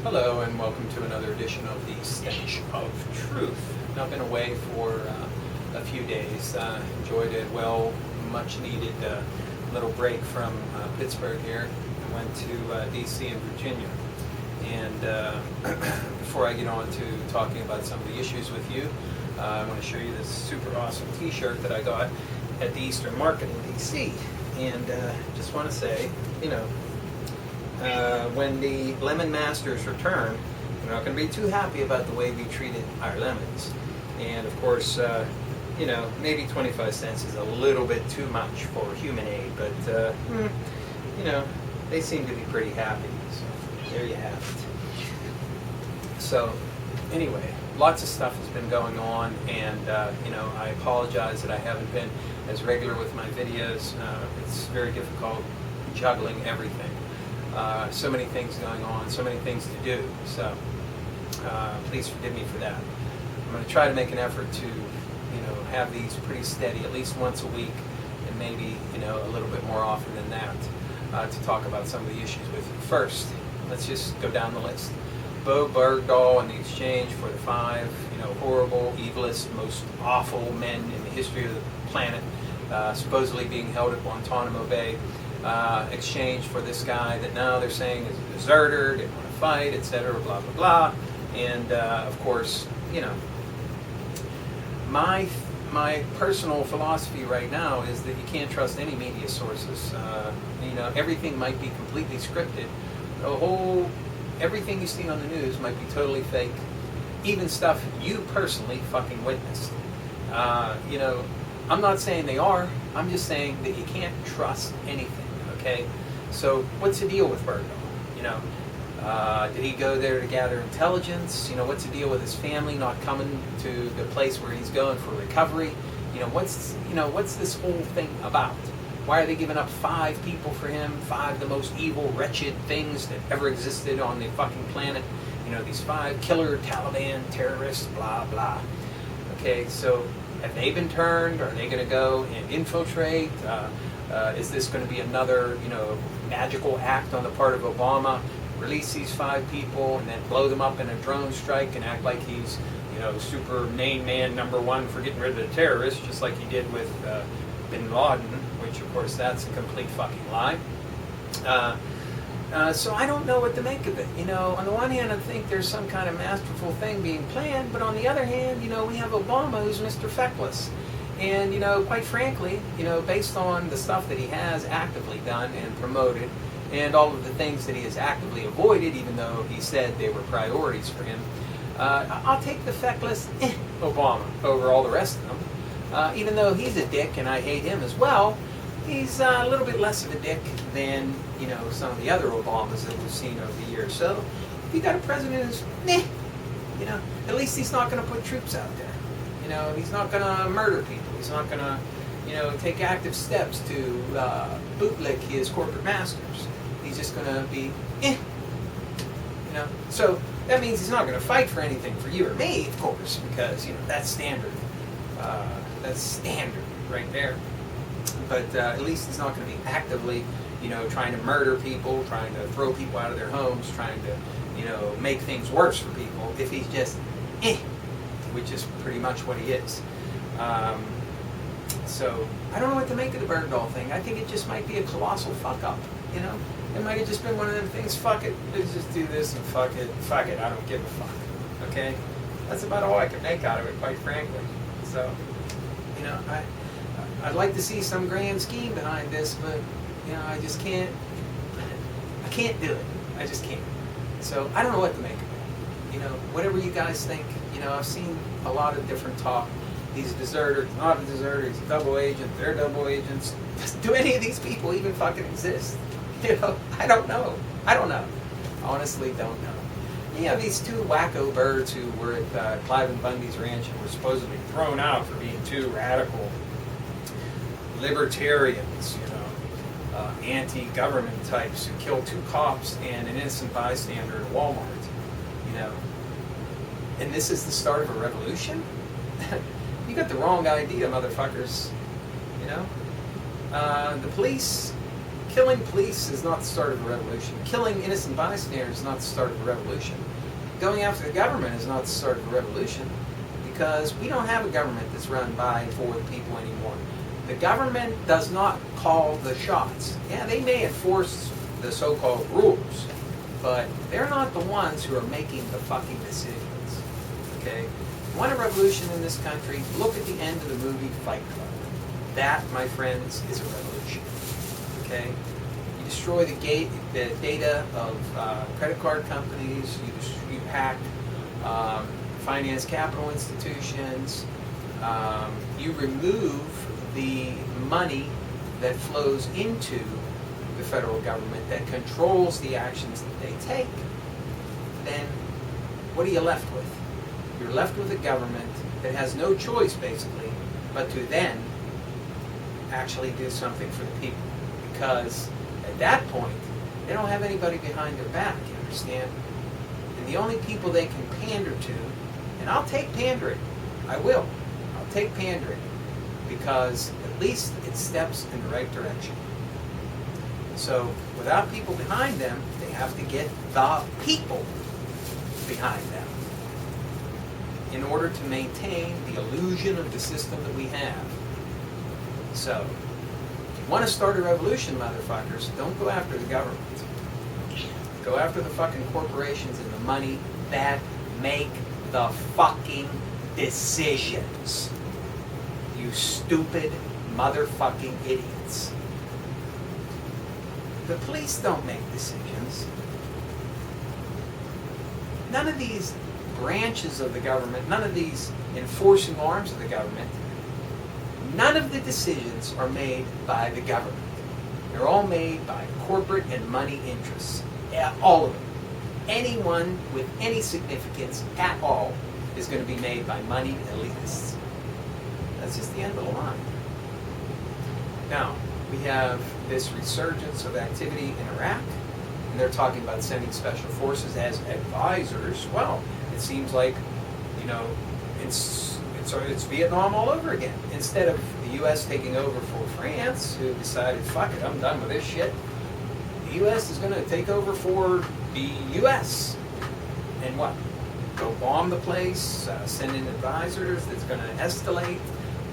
Hello and welcome to another edition of the Stench of Truth. Now, I've been away for a few days. Enjoyed a much needed little break from Pittsburgh here. I went to D.C. and Virginia. And before I get on to talking about some of the issues with you, I want to show you this super awesome t-shirt that I got at the Eastern Market in D.C. And just want to say, when the lemon masters return, we're not going to be too happy about the way we treated our lemons. And of course, maybe 25 cents is a little bit too much for human aid, but, they seem to be pretty happy. So there you have it. So anyway, lots of stuff has been going on, and, I apologize that I haven't been as regular with my videos. It's very difficult juggling everything. So many things going on, so many things to do, so please forgive me for that. I'm going to try to make an effort to, have these pretty steady, at least once a week, and maybe, a little bit more often than that, to talk about some of the issues with you. First, let's just go down the list. Bergdahl and the exchange for the 5, horrible, evilest, most awful men in the history of the planet, supposedly being held at Guantanamo Bay. Exchange for this guy that now they're saying is a deserter, didn't want to fight, etc., blah, blah, blah. And, of course, my personal philosophy right now is that you can't trust any media sources. Everything might be completely scripted. Everything you see on the news might be totally fake. Even stuff you personally fucking witnessed. I'm not saying they are. I'm just saying that you can't trust anything. Okay, so what's the deal with Bergdahl? Did he go there to gather intelligence? What's the deal with his family not coming to the place where he's going for recovery? What's this whole thing about? Why are they giving up 5 people for him? 5 of the most evil, wretched things that ever existed on the fucking planet. These 5 killer Taliban terrorists, blah, blah. Okay, so have they been turned? Are they going to go and infiltrate? Is this going to be another, magical act on the part of Obama? Release these 5 people and then blow them up in a drone strike and act like he's, super main man #1 for getting rid of the terrorists, just like he did with Bin Laden, which of course that's a complete fucking lie. So I don't know what to make of it. On the one hand, I think there's some kind of masterful thing being planned, but on the other hand, we have Obama who's Mr. Feckless. And, quite frankly, based on the stuff that he has actively done and promoted, and all of the things that he has actively avoided, even though he said they were priorities for him, I'll take the feckless Obama over all the rest of them. Even though he's a dick and I hate him as well, he's a little bit less of a dick than, some of the other Obamas that we've seen over the years. So, if you got a president who's, at least he's not going to put troops out there. He's not going to murder people. He's not going to, take active steps to bootlick his corporate masters. He's just going to be, So that means he's not going to fight for anything for you or me, of course, because, that's standard. That's standard right there. But at least he's not going to be actively, trying to murder people, trying to throw people out of their homes, trying to, make things worse for people if he's just, which is pretty much what he is. So, I don't know what to make of the Bergdahl thing. I think it just might be a colossal fuck-up, It might have just been one of them things, fuck it, let's just do this and fuck it, I don't give a fuck, okay? That's about all I can make out of it, quite frankly. So, I'd like to see some grand scheme behind this, but, I just can't, I can't do it. I just can't. So, I don't know what to make of it. Whatever you guys think, I've seen a lot of different talk. He's a deserter, he's not a deserter, he's a double agent, they're double agents. Do any of these people even fucking exist? I don't know. I honestly don't know. You have these 2 wacko birds who were at Clive and Bundy's ranch and were supposedly thrown out for being 2 radical libertarians, anti-government types who killed 2 cops and an innocent bystander at Walmart, And this is the start of a revolution? You got the wrong idea, motherfuckers. The police Killing police is not the start of a revolution. Killing innocent bystanders is not the start of a revolution. Going after the government is not the start of a revolution, because we don't have a government that's run by and for the people anymore. The government does not call the shots. Yeah, they may enforce the so-called rules, but they're not the ones who are making the fucking decisions. Okay? You want a revolution in this country? Look at the end of the movie Fight Club. That, my friends, is a revolution. Okay? You destroy the data of credit card companies. You hack finance capital institutions. You remove the money that flows into the federal government that controls the actions that they take. Then what are you left with? You're left with a government that has no choice, basically, but to then actually do something for the people. Because at that point, they don't have anybody behind their back, you understand? And the only people they can pander to, and I'll take pandering, I will. I'll take pandering, because at least it steps in the right direction. So without people behind them, they have to get the people behind them in order to maintain the illusion of the system that we have. So, if you want to start a revolution, motherfuckers, don't go after the government. Go after the fucking corporations and the money that make the fucking decisions. You stupid motherfucking idiots. The police don't make decisions. None of these branches of the government, none of these enforcing arms of the government, none of the decisions are made by the government. They're all made by corporate and money interests. Yeah, all of them. Anyone with any significance at all is going to be made by moneyed elitists. That's just the end of the line. Now, we have this resurgence of activity in Iraq, and they're talking about sending special forces as advisors. Well, it seems like, you know, it's Vietnam all over again. Instead of the U.S. taking over for France, who decided, fuck it, I'm done with this shit, the U.S. is going to take over for the U.S. And what? Go bomb the place, send in advisors that's going to escalate.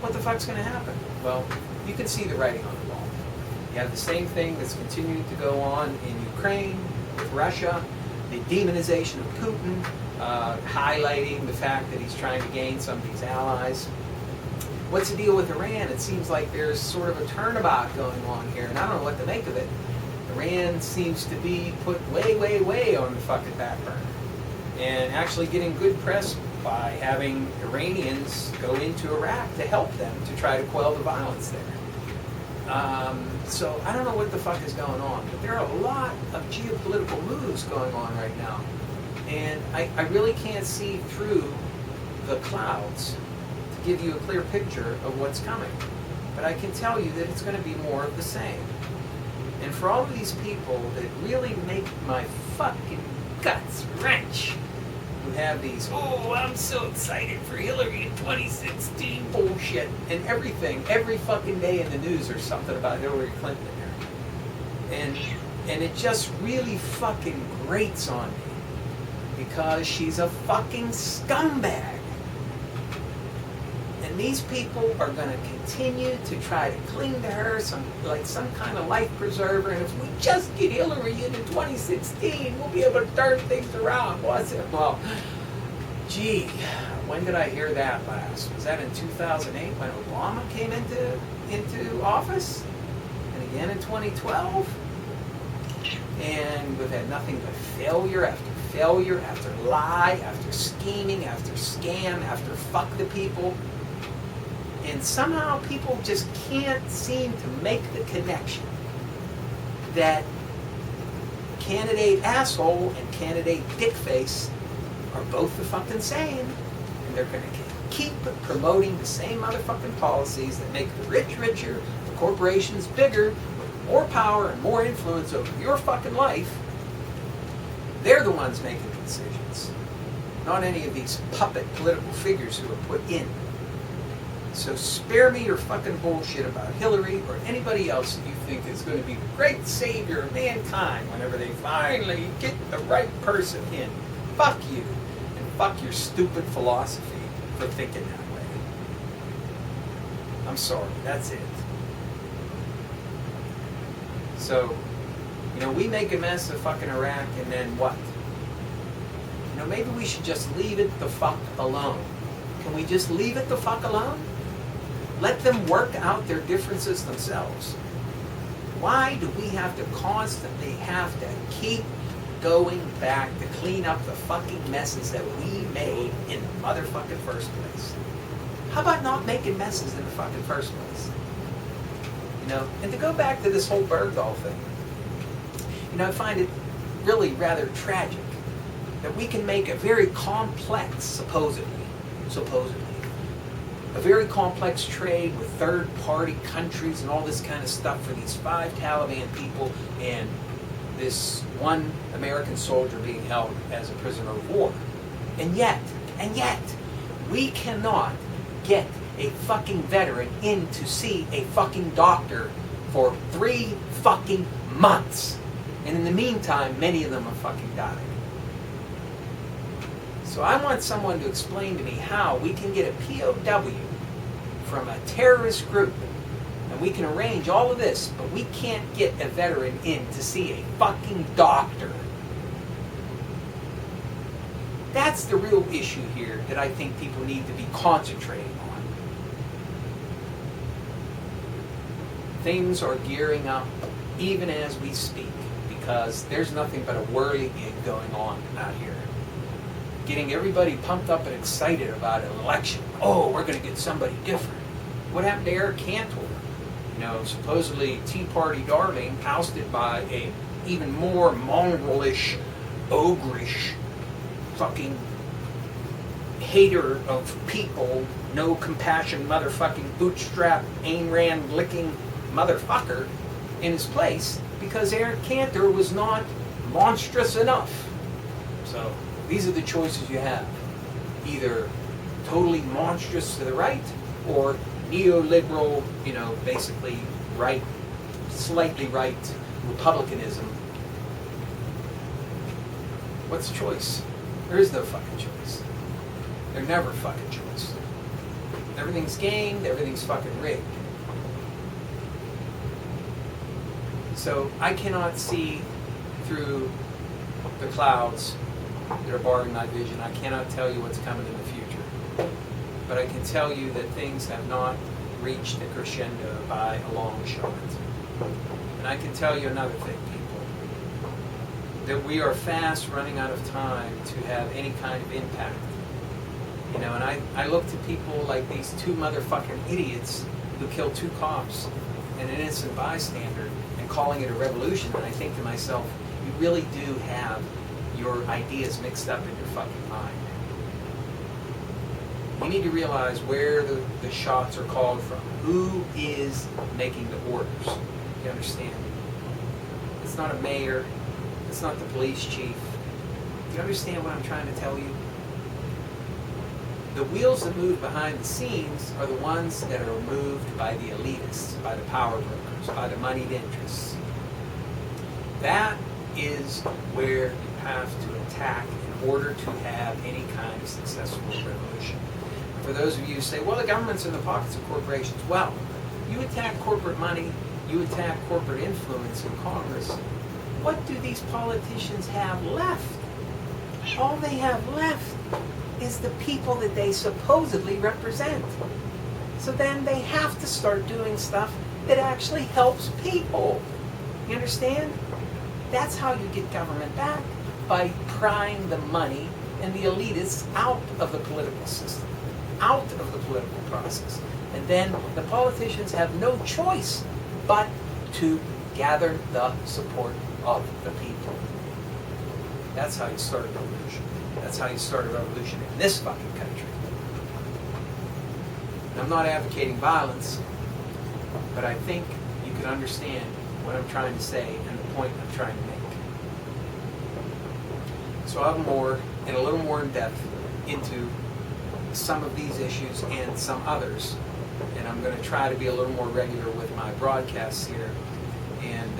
What the fuck's going to happen? Well, you can see the writing on the wall. You have the same thing that's continuing to go on in Ukraine, with Russia, the demonization of Putin, highlighting the fact that he's trying to gain some of these allies. What's the deal with Iran? It seems like there's sort of a turnabout going on here, and I don't know what to make of it. Iran seems to be put way, way, way on the fucking back burner, and actually getting good press by having Iranians go into Iraq to help them to try to quell the violence there. So I don't know what the fuck is going on, but there are a lot of geopolitical moves going on right now. And I really can't see through the clouds to give you a clear picture of what's coming. But I can tell you that it's going to be more of the same. And for all of these people that really make my fucking guts wrench, who have these, oh, I'm so excited for Hillary in 2016 bullshit, and everything, every fucking day in the news there's something about Hillary Clinton there. And it just really fucking grates on me, because she's a fucking scumbag. And these people are going to continue to try to cling to her like some kind of life preserver, and if we just get Hillary in 2016, we'll be able to turn things around. Was it? Well, gee, when did I hear that last? Was that in 2008 when Obama came into office? And again in 2012? And we've had nothing but failure after lie, after scheming, after scam, after fuck the people. And somehow people just can't seem to make the connection that candidate asshole and candidate dickface are both the fucking same. And they're going to keep promoting the same motherfucking policies that make the rich richer, the corporations bigger, with more power and more influence over your fucking life. They're the ones making the decisions, not any of these puppet political figures who are put in. So spare me your fucking bullshit about Hillary or anybody else that you think is going to be the great savior of mankind whenever they finally get the right person in. Fuck you. And fuck your stupid philosophy for thinking that way. I'm sorry. That's it. So, we make a mess of fucking Iraq, and then what? Maybe we should just leave it the fuck alone. Can we just leave it the fuck alone? Let them work out their differences themselves. Why do we have to constantly have to keep going back to clean up the fucking messes that we made in the motherfucking first place? How about not making messes in the fucking first place? And to go back to this whole Bergdahl thing, I find it really rather tragic that we can make a very complex, supposedly, a very complex trade with third-party countries and all this kind of stuff for these 5 Taliban people and this one American soldier being held as a prisoner of war. And yet, we cannot get a fucking veteran in to see a fucking doctor for 3 fucking months. And in the meantime, many of them have fucking died. So I want someone to explain to me how we can get a POW from a terrorist group, and we can arrange all of this, but we can't get a veteran in to see a fucking doctor. That's the real issue here that I think people need to be concentrating on. Things are gearing up even as we speak, because there's nothing but a whirligig going on out here. Getting everybody pumped up and excited about an election. Oh, we're going to get somebody different. What happened to Eric Cantor? Supposedly Tea Party darling, ousted by a even more mongrelish, ogreish, fucking hater of people, no compassion, motherfucking bootstrap, Ayn Rand licking motherfucker in his place because Eric Cantor was not monstrous enough. So these are the choices you have. Either totally monstrous to the right or neoliberal, basically right, slightly right republicanism. What's the choice? There is no fucking choice. There's never fucking choice. Everything's gamed, everything's fucking rigged. So I cannot see through the clouds that are barring my vision. I cannot tell you what's coming in the future. But I can tell you that things have not reached a crescendo by a long shot. And I can tell you another thing, people, that we are fast running out of time to have any kind of impact. And I look to people like these 2 motherfucking idiots who killed 2 cops and an innocent bystander and calling it a revolution, and I think to myself, you really do have your ideas mixed up in your fucking mind. You need to realize where the shots are called from. Who is making the orders? You understand? It's not a mayor. It's not the police chief. Do you understand what I'm trying to tell you? The wheels that move behind the scenes are the ones that are moved by the elitists, by the power brokers, by the moneyed interests. That is where you have to attack in order to have any kind of successful revolution. For those of you who say, well, the government's in the pockets of corporations. Well, you attack corporate money, you attack corporate influence in Congress. What do these politicians have left? All they have left is the people that they supposedly represent. So then they have to start doing stuff that actually helps people. You understand? That's how you get government back, by prying the money and the elitists out of the political system, out of the political process. And then the politicians have no choice but to gather the support of the people. That's how you start a revolution. That's how you start a revolution in this fucking country. And I'm not advocating violence, but I think you can understand what I'm trying to say and the point I'm trying to make. So I'll more, and a little more in depth, into some of these issues and some others and I'm going to try to be a little more regular with my broadcasts here. And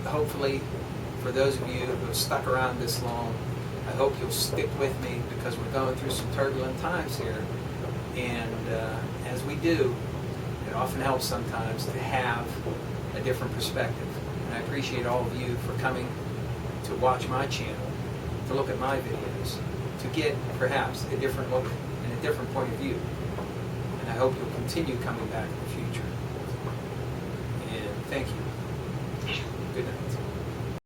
hopefully, for those of you who have stuck around this long, I hope you'll stick with me, because we're going through some turbulent times here. And as we do, it often helps sometimes to have a different perspective. And I appreciate all of you for coming to watch my channel, to look at my videos, to get perhaps a different look and a different point of view. And I hope you'll continue coming back in the future. And thank you. Good night.